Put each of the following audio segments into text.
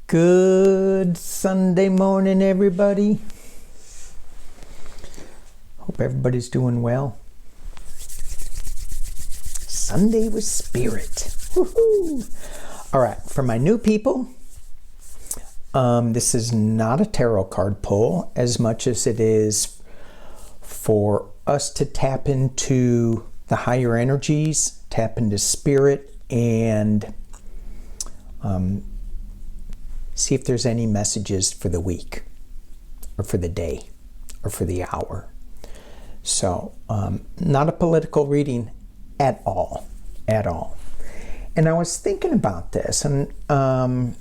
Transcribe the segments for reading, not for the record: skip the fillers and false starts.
Good Sunday morning, everybody. Hope everybody's doing well. Sunday with Spirit. Woohoo! All right, for my new people, this is not a tarot card pull as much as it is for us to tap into the higher energies, tap into spirit, and see if there's any messages for the week or for the day or for the hour. So not a political reading at all. And I was thinking about this, and I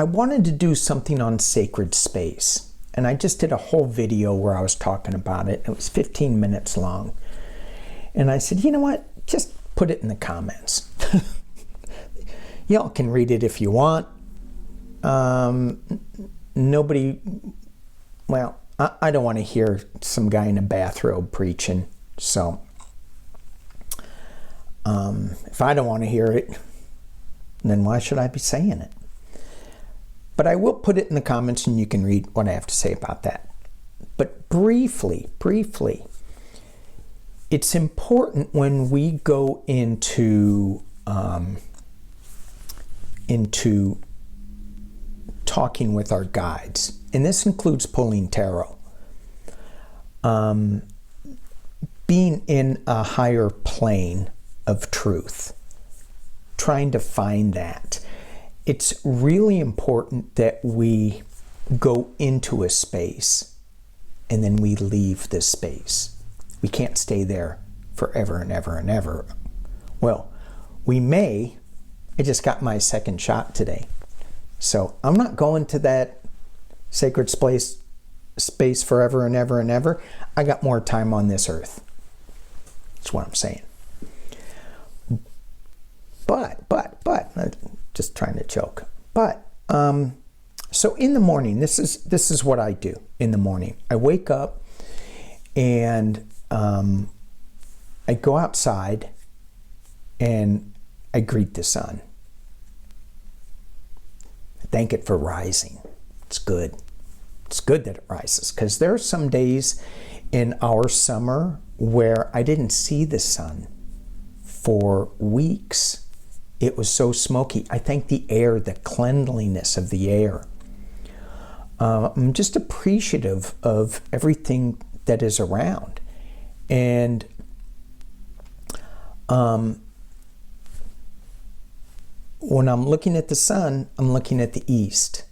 wanted to do something on sacred space. And I just did a whole video where I was talking about it. It was 15 minutes long. And I said, you know what? Just put it in the comments. Y'all can read it if you want. Nobody, well, I don't want to hear some guy in a bathrobe preaching. So, if I don't want to hear it, then why should I be saying it? But I will put it in the comments and you can read what I have to say about that. But briefly, it's important when we go into talking with our guides, and this includes pulling tarot, being in a higher plane of truth, trying to find that. It's really important that we go into a space and then we leave this space. We can't stay there forever and ever and ever. Well, we may. I just got my second shot today. So I'm not going to that sacred space forever and ever and ever. I got more time on this earth. That's what I'm saying. But, just trying to joke. But, so in the morning, this is what I do in the morning. I wake up and I go outside and I greet the sun. Thank it for rising. It's good. It's good that it rises, because there are some days in our summer where I didn't see the sun for weeks. It was so smoky. I thank the air, the cleanliness of the air. I'm just appreciative of everything that is around. And when I'm looking at the sun, I'm looking at the east.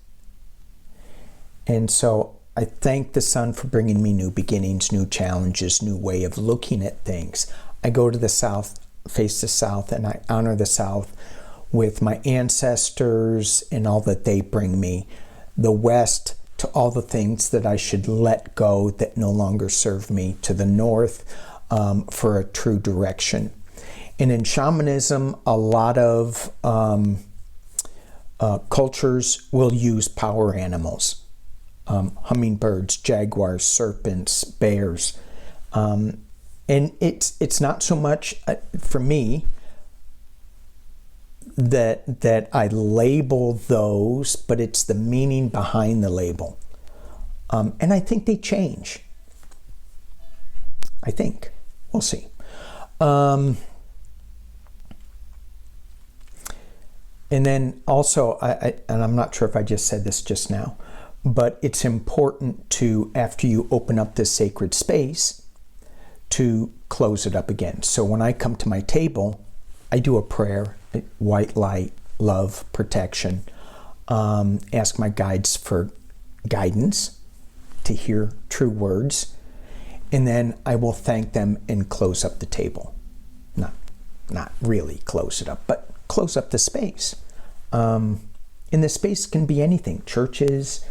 And so I thank the sun for bringing me new beginnings, new challenges, new way of looking at things. I go to the south, face the south, and I honor the south with my ancestors and all that they bring me. The west, to all the things that I should let go that no longer serve me. To the north, for a true direction. And in shamanism, a lot of cultures will use power animals. Hummingbirds, jaguars, serpents, bears. And it's not so much, for me, that I label those, but it's the meaning behind the label. And I think they change. I think. We'll see. And then also, and I'm not sure if I just said this just now, but it's important to, after you open up this sacred space, to close it up again. So when I come to my table, I do a prayer, white light, love, protection, ask my guides for guidance to hear true words, and then I will thank them and close up the table. Not really close it up, but close up the space. And the space can be anything. Churches,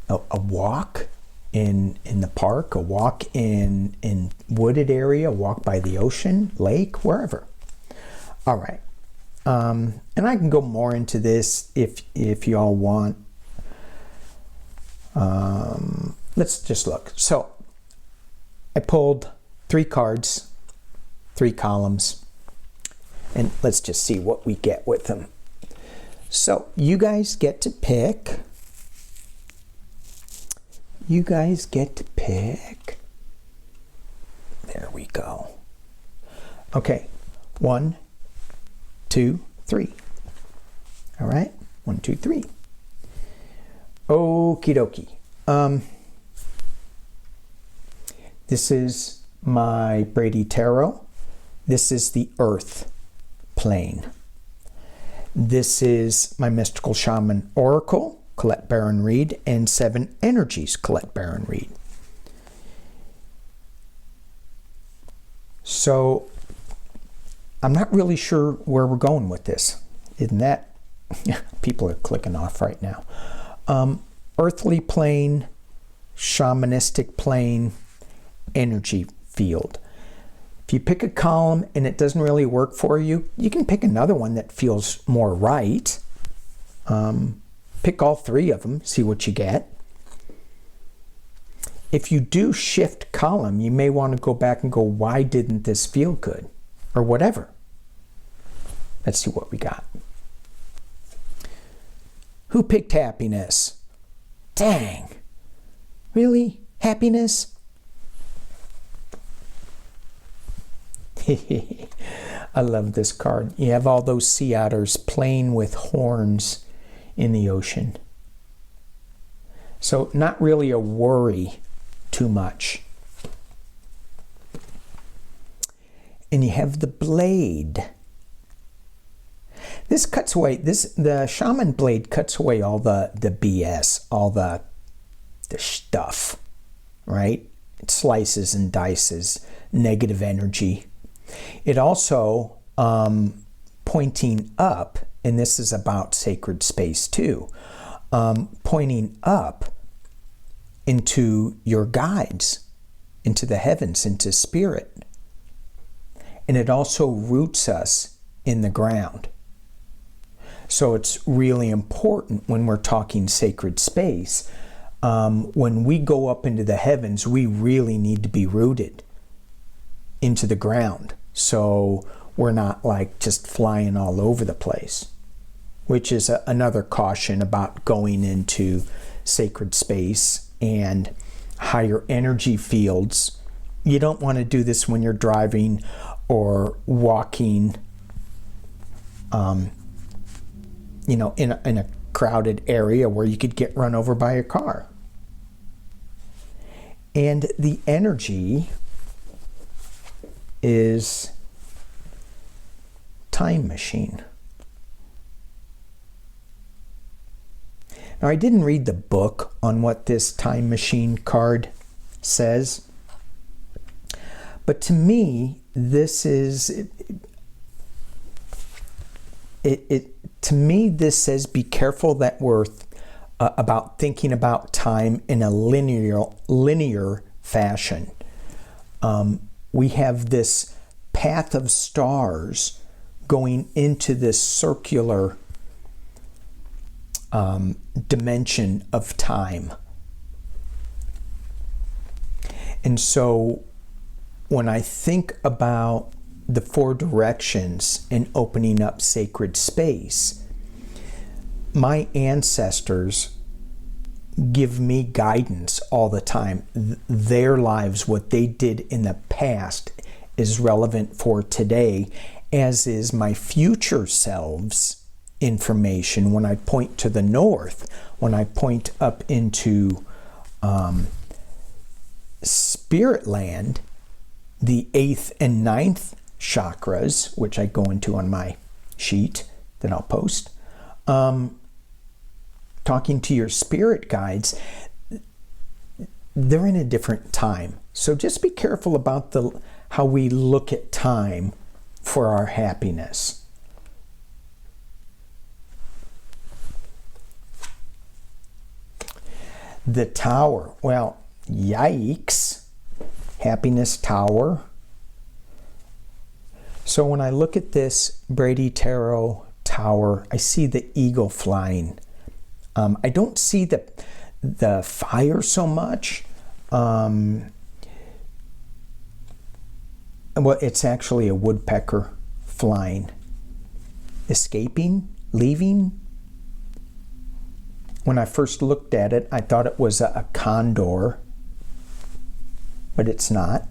a walk in the park, a walk in wooded area, a walk by the ocean, lake, wherever. All right. And I can go more into this if you all want. Let's just look. So I pulled 3 cards, 3 columns. And let's just see what we get with them. So you guys get to pick. You guys get to pick. There we go. Okay, 1, 2, 3. All right, 1, 2, 3. Okie dokie. This is my Brady Tarot. This is the Earth plane. This is my Mystical Shaman Oracle, Colette Baron Reed, and 7 Energies, Colette Baron Reed. So I'm not really sure where we're going with this. Isn't that? People are clicking off right now. Earthly plane, shamanistic plane, energy field. If you pick a column and it doesn't really work for you, you can pick another one that feels more right. Pick all 3 of them, see what you get. If you do shift column, you may want to go back and go, why didn't this feel good? Or whatever. Let's see what we got. Who picked happiness? Dang. Really? Happiness? I love this card. You have all those sea otters playing with horns in the ocean. So not really a worry too much. And you have the blade. This cuts away, the shaman blade cuts away all the BS, all the stuff, right? It slices and dices negative energy. It also, pointing up, and this is about sacred space too, pointing up into your guides, into the heavens, into spirit. And it also roots us in the ground. So it's really important when we're talking sacred space. When we go up into the heavens, we really need to be rooted into the ground. So we're not like just flying all over the place, which is another caution about going into sacred space and higher energy fields. You don't want to do this when you're driving or walking, in a crowded area where you could get run over by a car. And the energy is time machine. Now, I didn't read the book on what this time machine card says, but to me, this is to me, this says be careful that we're about thinking about time in a linear fashion. We have this path of stars going into this circular dimension of time. And so when I think about the 4 directions and opening up sacred space, my ancestors give me guidance all the time. Their lives, what they did in the past, is relevant for today, as is my future selves information. When I point to the north, when I point up into spirit land, the 8th and 9th chakras, which I go into on my sheet that I'll post, talking to your spirit guides, they're in a different time. So just be careful about how we look at time for our happiness. The Tower. Well, yikes. Happiness Tower. So when I look at this Brady Tarot Tower, I see the eagle flying. I don't see the fire so much. Well, it's actually a woodpecker flying escaping, leaving. When I first looked at it, I thought it was a condor, but it's not.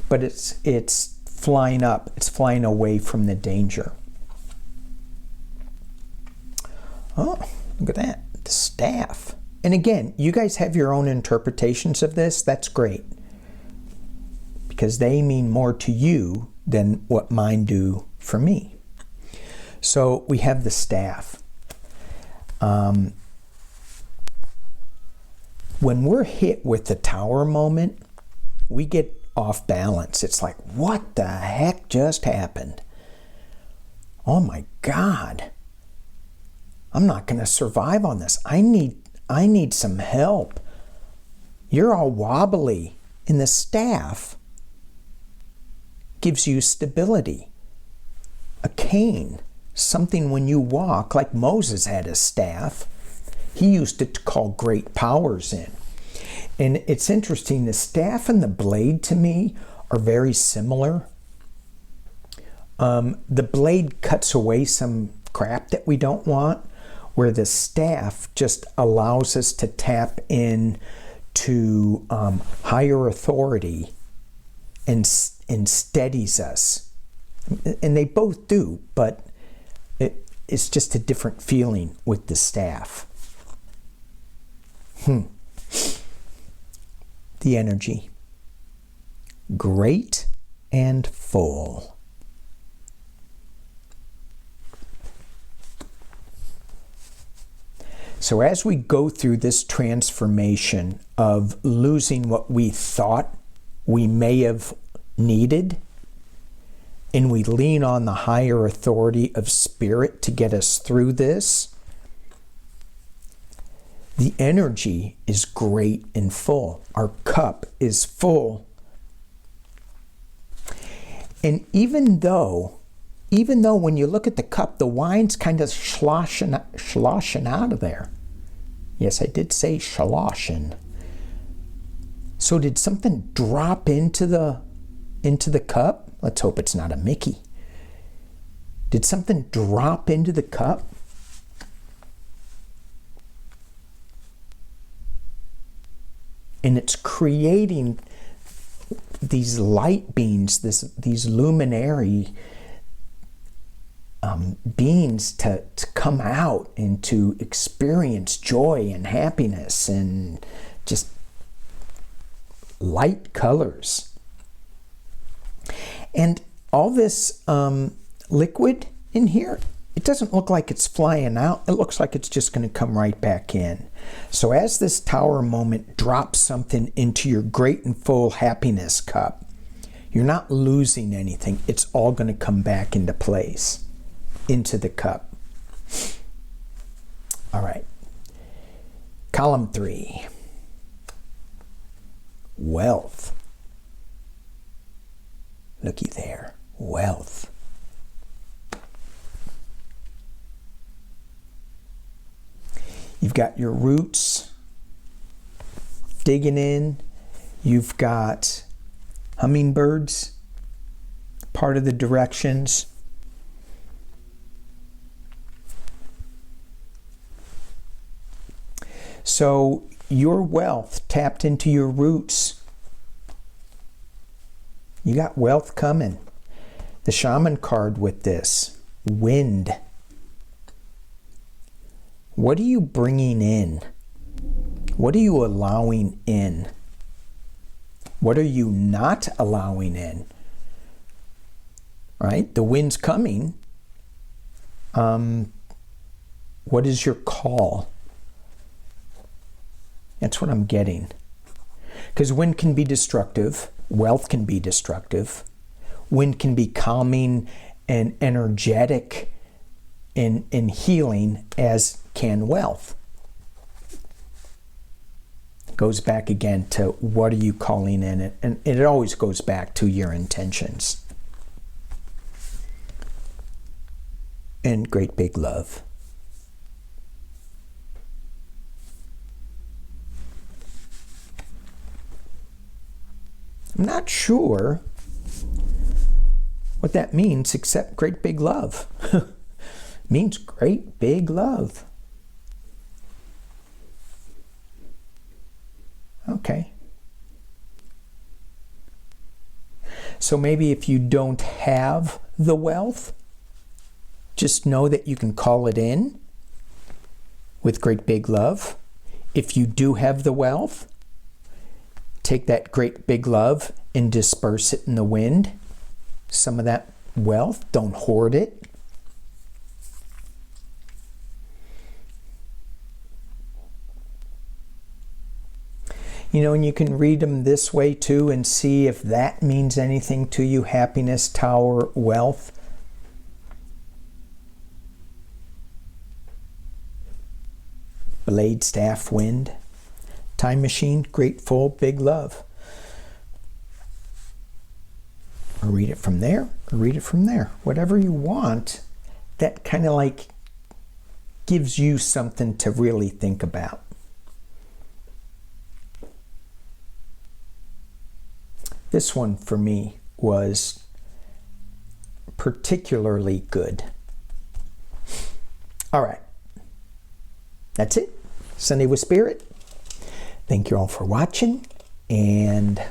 But it's flying up. It's flying away from the danger. Oh, look at that. The staff. And again, you guys have your own interpretations of this. That's great. Because they mean more to you than what mine do for me. So we have the staff. When we're hit with the tower moment, we get off balance. It's like, what the heck just happened? Oh my God. I'm not going to survive on this. I need some help. You're all wobbly. And the staff gives you stability. A cane, something when you walk, like Moses had a staff. He used it to call great powers in. And it's interesting, the staff and the blade to me are very similar. The blade cuts away some crap that we don't want, where the staff just allows us to tap in to higher authority and steadies us. And they both do, but it's just a different feeling with the staff. The energy. Great and full. So as we go through this transformation of losing what we thought we may have needed, and we lean on the higher authority of spirit to get us through this, the energy is great and full. Our cup is full. And even though when you look at the cup, the wine's kind of sloshing out of there. Yes, I did say sloshing. So did something drop into the cup? Let's hope it's not a Mickey. Did something drop into the cup? And it's creating these light beings, these luminary beings to come out and to experience joy and happiness and just light colors. And all this liquid in here, it doesn't look like it's flying out. It looks like it's just going to come right back in. So as this tower moment drops something into your great and full happiness cup, you're not losing anything. It's all going to come back into place, into the cup. All right. Column 3. Wealth. Looky there. Wealth. You've got your roots digging in. You've got hummingbirds, part of the directions. So your wealth tapped into your roots. You got wealth coming. The shaman card with this, wind. What are you bringing in? What are you allowing in? What are you not allowing in? Right? The wind's coming. What is your call? That's what I'm getting. Because wind can be destructive. Wealth can be destructive. Wind can be calming and energetic and healing, as can wealth. Goes back again to what are you calling in it, and it always goes back to your intentions. And great big love. I'm not sure what that means except great big love. Means great big love. Okay. So maybe if you don't have the wealth, just know that you can call it in with great big love. If you do have the wealth, take that great big love and disperse it in the wind. Some of that wealth, don't hoard it. You know, and you can read them this way too and see if that means anything to you. Happiness, tower, wealth. Blade, staff, wind. Time machine, grateful, big love. Or read it from there, or read it from there. Whatever you want, that kind of like gives you something to really think about. This one for me was particularly good. All right. That's it. Sunday with Spirit. Thank you all for watching, and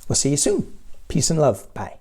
we'll see you soon. Peace and love. Bye.